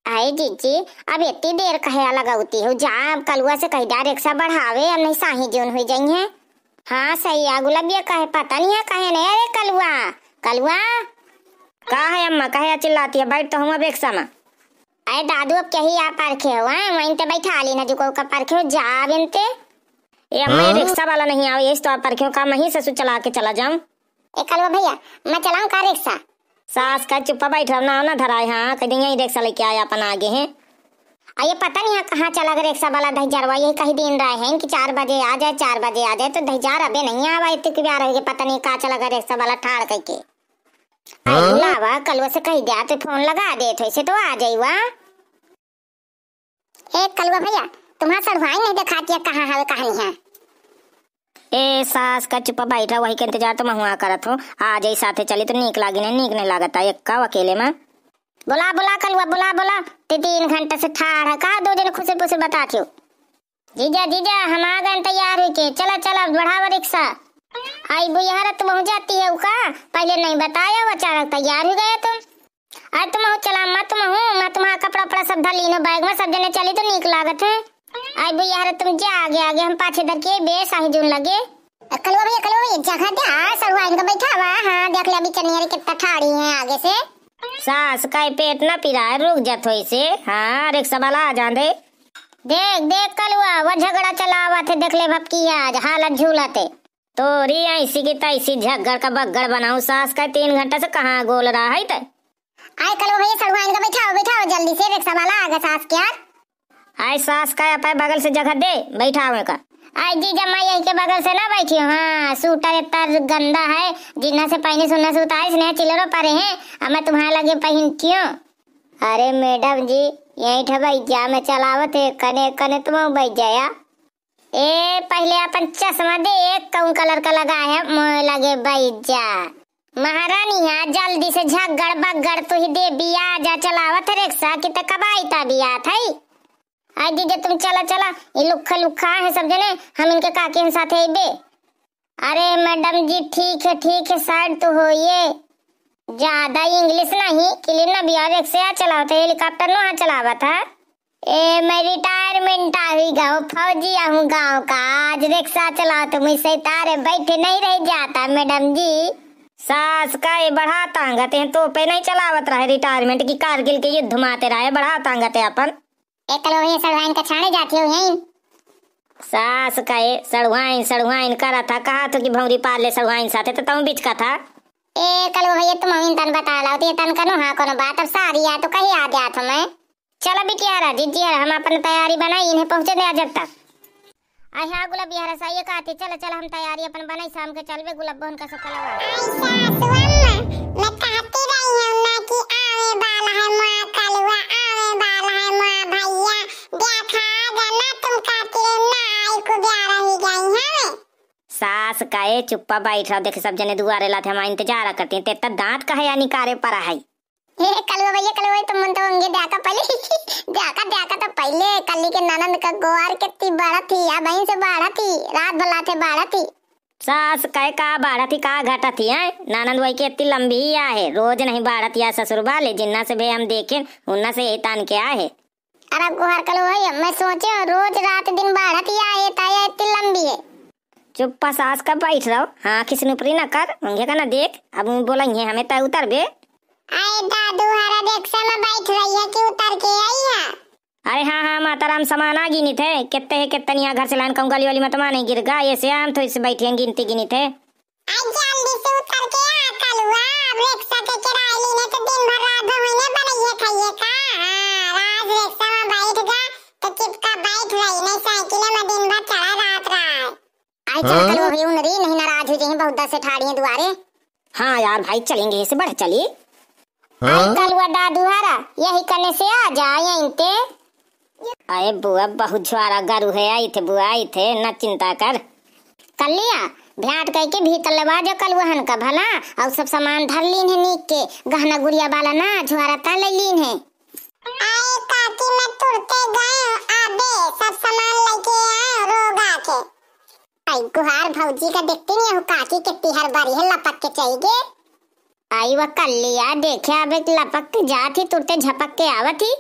आए जीजी, अब इतनी देर कहे लगाती हो जा, कलुआ से कही जा रिक्शा बढ़ावे, अब नहीं साही जोन हो जाई है। हाँ सही है, गुलाबिया कहे पता नहीं है कहे नहीं। अरे कलुआ कलुआ का है अम्मा, कहे चिल्लाती है, बैठ तो हूँ अब रिक्शा में। अरे दादू अब क्या ही आप परखे हो, वहीं तो बैठा ली ना जो को परखे हो जा बिनते। ये अम्मा रिक्शा वाला नहीं आओ, यही तो आप परखे हो का, मैं ही ससुर चला के चला जाऊं। ए कलुआ भैया मैं चलाऊं का रिक्शा? सास का चुप्पा बैठ रहा ना धराए। हाँ कहीं यही रिक्शा लेके आया अपन आगे हैं। ये पता नहीं है कहाँ चला गया रिक्शा वाला दहजारवा, यही कहीं दिन रहे हैं कि 4 बजे आ जाए 4 बजे आ जाए, तो दहजार अबे नहीं आवा इतने भी आ रही है, पता नहीं कहाँ चला गया रिक्शा वाला ठाड़ करके। बुलावा कलुआ से कही दिया तो फोन लगा दे थे तो आ जाइवा। ए कलुआ भैया तुम्हारा सड़वाई नहीं दिखाती है कहाँ है कहानी है। ए सास का चुप्पा बैठा वही के इंतजार तो मैं हुआ करत हूँ, आ जाई साथे चली तो नीक लागी नहीं लागता एक का अकेले में। बोला बोला कलुआ बोला बोला, 3 घंटे से ठाड़ है का, 2 दिन खुश पुश बताती हो। जीजा जीजा हम आ गए तैयार हुई के, चला चला बढ़ावा रिक्शा। आई बुहारा तुम हो जाती है का, पहले नहीं बताया, वो अचानक तैयार हो गया तुम। आज तुम चला मत मैं तुम्हारा कपड़ा पड़ा सब धर लीनो बैग में, सब जने चली तो नीक लागत है। आई बुहारा तुम जा आगे आगे, हम पाछे धर के बेस आही जून लगे। कलुआ भैया जगह दे आ सड़वा इनका बैठा हुआ। हाँ देख ले अभी चनिया कितना ठाड़ी है आगे से। सास का पेट न पी रहा है, रुक जा थोड़ी से। हाँ रिक्शा वाला आ जा दे। देख देख कलुआ वो झगड़ा चला हुआ थे, देख ले भपकी आज हालत झूलाते तोरी ऐसी की तैसी झगड़ का बगड़ बनाऊ। सास का 3 घंटा से कहाँ गोल रहा है। आए कलुआ भैया सड़वा इनका बैठाओ जल्दी से, रिक्शा वाला आ गया सास के यार। आए सास का अपने बगल से जगह दे बैठावे का। आई जीजा मैं यही के बगल से ना बैठी हूँ। हाँ सूटर इतना गंदा है, जिन्ना से पहने सुनना से उतारे स्नेह चिलरो परे हैं, अब मैं तुम्हारे लगे पहनती हूँ। अरे मैडम जी यही ठबाई जा मैं चलावत है, कने कने तुम बैठ जाया। ए पहले अपन चश्मा दे, एक कौन कलर का लगा है, मोह लगे बैठ जा। महारानी है जल्दी से झगड़ बगड़ तो ही दे बिया जा, चलावत है रिक्शा की तो कब आई ता बिया था। आई दीजिए तुम चला चला, ये लुखा है सब जने, हम इनके काके के साथ है बे। अरे मैडम जी ठीक है साइड तो हो, ये ज्यादा इंग्लिश नहीं क्लियर ना बिहार रिक्शा चलावत है, हेलीकॉप्टर नो चलावा था। ए मैं रिटायरमेंट आ हुई गाँव फौजी हूँ गाँव का, आज रिक्शा चलाओ तो मुझसे तारे बैठे नहीं रह जाता मैडम जी। सास का ये बढ़ा तांगते हैं तो पे नहीं चलावत रहे, रिटायरमेंट की कारगिल के युद्ध माते रहे बढ़ा तांगते अपन। एक कलो ये सड़वाइन का छाने जाती हो यहीं। सास का ये सड़वाइन करा था, कहा तो कि भौरी पाल ले सड़वाइन साथे तो तुम बीच का था। ए कलो भैया तुम इन तन बता लाओ तो तन कनो हाँ कोनो बात, अब सारी आ तो कहीं आ गया था मैं। चलो बिटियारा जीजी हम अपन तैयारी बनाई, इन्हें पहुंचे दे जब तक। आई हाँ गुलाब बिहारा साइए कहती चल चल हम तैयारी अपन बनाई, शाम के चलवे गुलाब बहन का सकल लगा। मैं कहती रही हूं ना कि आवे वाला है मां कलुआ, आवे वाला है मां भैया, देखा गना तुम कहती रही ना आई को ब्याह रही गई है। सास काए चुप्पा बैठ रहा, देखे सब जने दुआरे लाते हम इंतजार करते हैं, तेरा दांत कहे या निकारे पर है। ए कलुआ भैया तुम मन तो होंगे देखा पहले देखा तो पहले कली के ननंद का गोवार कितनी बड़ा थी या बहन से बड़ा थी, रात भला थे बड़ा थी। सास कहे का बड़ा थी का घटा थी है, ननंद वही की इतनी लंबी ही है, रोज नहीं बड़ा थी ससुर वाले, जिन्ना से भी हम देखे उन्ना से यही तान के आए। अरे गुहार कलुआ भैया मैं सोचे रोज रात दिन बड़ा थी आए ताया इतनी लंबी है। चुप्पा सास का बैठ रहो। हाँ किसी ऊपरी ना कर होंगे का ना देख, अब बोलेंगे हमें तय उतर बे। आए दादू हरा रिक्शा में बैठ रही है कि उतर के आई है। अरे हाँ माताराम सामान आ गिनी थे, कितने है कितने यहाँ घर से लान कहूँ गली वाली में तो नहीं गिर गया, ये से हम तो इसे बैठी हैं गिनती गिनी थे। जल्दी से उतर के आ कलुआ, अब रिक्शा के किराए लेने तो दिन भर रात होने बनाइए खाइए का। हाँ राज रिक्शा में बैठ जा तो चिपका बैठ रही नहीं, साइकिल में दिन भर चला रात आई चल कलुआ भाई उनरी नहीं नाराज हो जाएंगे, बहुत दस से ठाड़ी हैं दुआरे। हाँ यार भाई चलेंगे इसे बढ़ चलिए। कलुआ दादू हरा यही करने से आ जाए यहीं ते। अरे बुआ बहुत ज्वारा गरु है, आई थे बुआ आई थे न चिंता कर। कर लिया भेंट कह के भीतर लगा जो कलुहन का भला, और सब सामान धर लीन है नीक के, गहना गुड़िया वाला ना ज्वारा ता ले लीन है। आए काकी मैं तुरते गए आबे सब सामान लेके आए रोगा के। आई गुहार भौजी का देखती नहीं हो काकी कितनी हर बारी है लपक के चाहिए। आई वह कर लिया देखे अब एक लपक जाती तुरते झपक के आवती।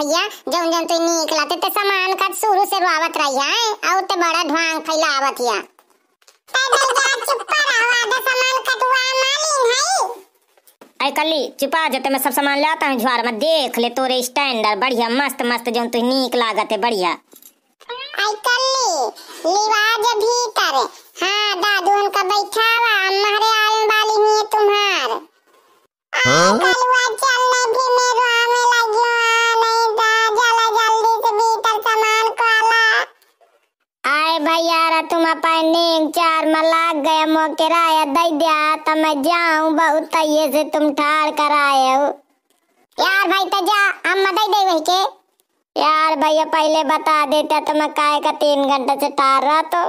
भैया जौन जौन तो नीक लाते ते सामान का शुरू से रुआवत रही है और ते बड़ा ढोंग फैलावत या पैदल जा चुप रहो आधा सामान कटवा मालिन है। आई कली चुपा जते मैं सब सामान लाता हूँ झुआर में देख ले तोरे स्टैंडर्ड बढ़िया मस्त मस्त जौन तो नीक लागत है बढ़िया। आई कली लिवाज भीतर हाँ दादू का बैठावा हमारे आलन वाली हुई तुम्हार कलवा चलने भी मेरो आने लगी नहीं दा जला जल्दी से भीतर सामान को आला। आए भैया रा तुम अपन चार में लाग गया मो किराया दे दिया तो मैं जाऊं बहुत ये से तुम ठाड़ कर आए हो। यार भाई तो जा अम्मा दे दे वही के यार भैया पहले बता देता तो मैं काय का 3 घंटे से ठाड़ रहा तो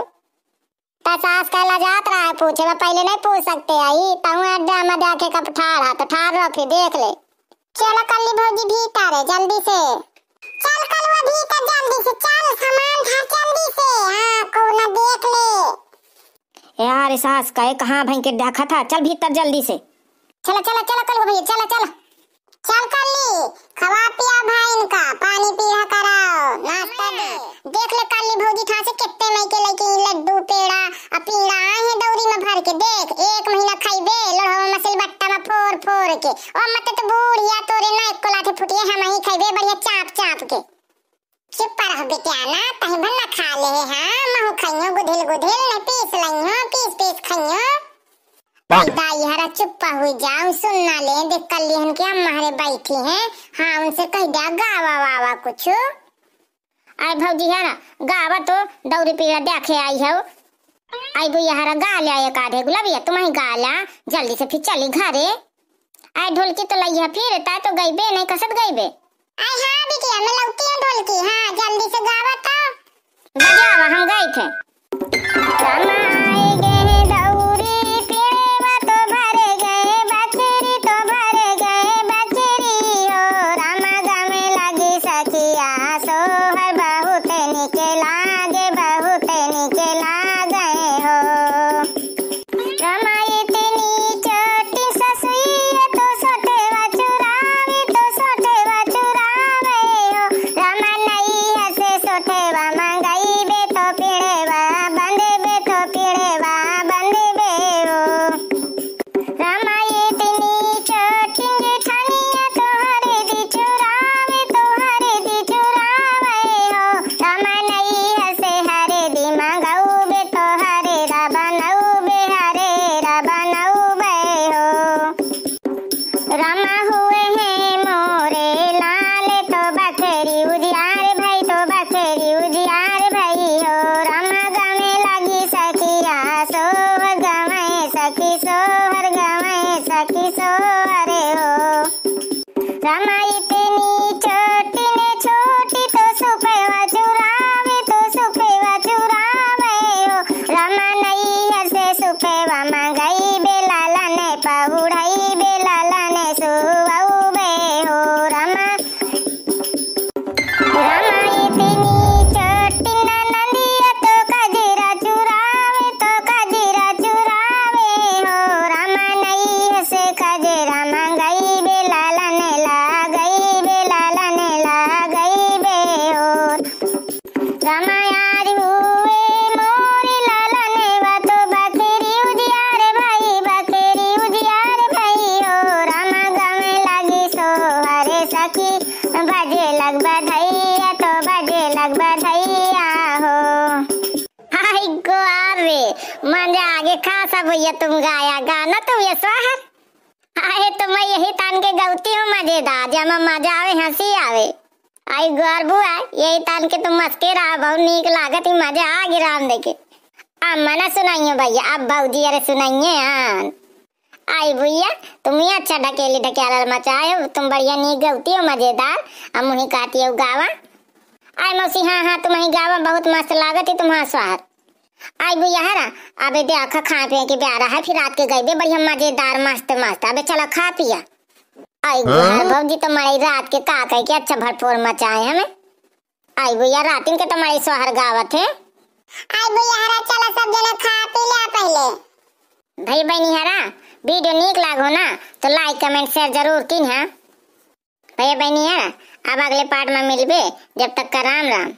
सास कहला जात रहा है पूछे मैं पहले नहीं पूछ सकते आई ताऊ अड्डा में जाके कब ठाड़ा तो ठाड़ रखी देख ले। चलो कल्ली भौजी भीतर है जल्दी से चल कलवा भीतर जल्दी से चल सामान था जल्दी से हाँ को ना देख ले। यार सास का कहाँ भाई के देखा था चल भीतर जल्दी से चलो चलो चलो कलवा भैया चलो चलो चल कल्ली खवा पिया भाई इनका पानी पीया कराओ नाश्ता दे देख ले कल्ली भौजी था से कितने मई के लेके लड्डू पेड़ा अपीड़ा है दौरी में भर के देख 1 महीना खाइबे लोहा मसल बट्टा में फोड़ फोड़ के और मत तो बूढ़िया तोरे ना एक कोलाथे फुटिए हम ही खाइबे बढ़िया चाप चाप के चुप रह बेटिया ना तही भन्ना खा ले हां महू खाइयो गुधिल गुधिल ने पीस लइयो पीस पीस खाइयो दाई हरा चुप्पा हुई जाऊं सुनना ले देख कल्ली के हमारे बैठी हैं हाँ उनसे कह दिया गावा वावा कुछ आई भौजी है ना गावा तो दौरी पीड़ा देखे आई है आई बुआ हरा गा लिया एक आधे गुलाबिया तुम्हें गा ला जल्दी से फिर चली घरे आई ढोलकी तो लई है फिर ता तो गई बे नहीं कसत गई बे आई हाँ बिटिया मैं लौटी हूँ ढोलकी हाँ जल्दी से गावा तो बजावा हम गए थे भैया तुम गाया गाना तुम ये स्वाहर आए तो मैं यही तान के गौती हूँ मजेदार जब मजा आवे हंसी आवे आई गौरबू है यही तान के तुम मस्के रहा बहुत नीक लागत ही मजा आ गिरा हम देखे अम्मा ना सुनाइयो भैया अब भाजी अरे सुनाइए हाँ आई भैया तुम ही अच्छा ढकेली ढकेला मचाए हो तुम बढ़िया नीक गौती हो मजेदार अब मुही काटी हो गावा आई मौसी हाँ हाँ तुम्हें गावा बहुत मस्त लागत है तुम्हारा स्वाहर आई भैया हरा अबे देखा खा पिया के प्यारा है फिर रात के गई बढ़िया मजेदार मस्त मस्त अबे चलो खा पिया आई भौजी तुम्हारी रात के का कह के अच्छा भरपूर मचाए हमें आई भैया रात के तुम्हारी सोहर गावत है आई भैया हरा चलो सब जने खा पी लिया पहले भाई बहनी हरा वीडियो नीक लागो ना तो लाइक कमेंट शेयर जरूर कीन है भैया बहनी हरा अब अगले पार्ट में मिलबे, जब तक का राम राम।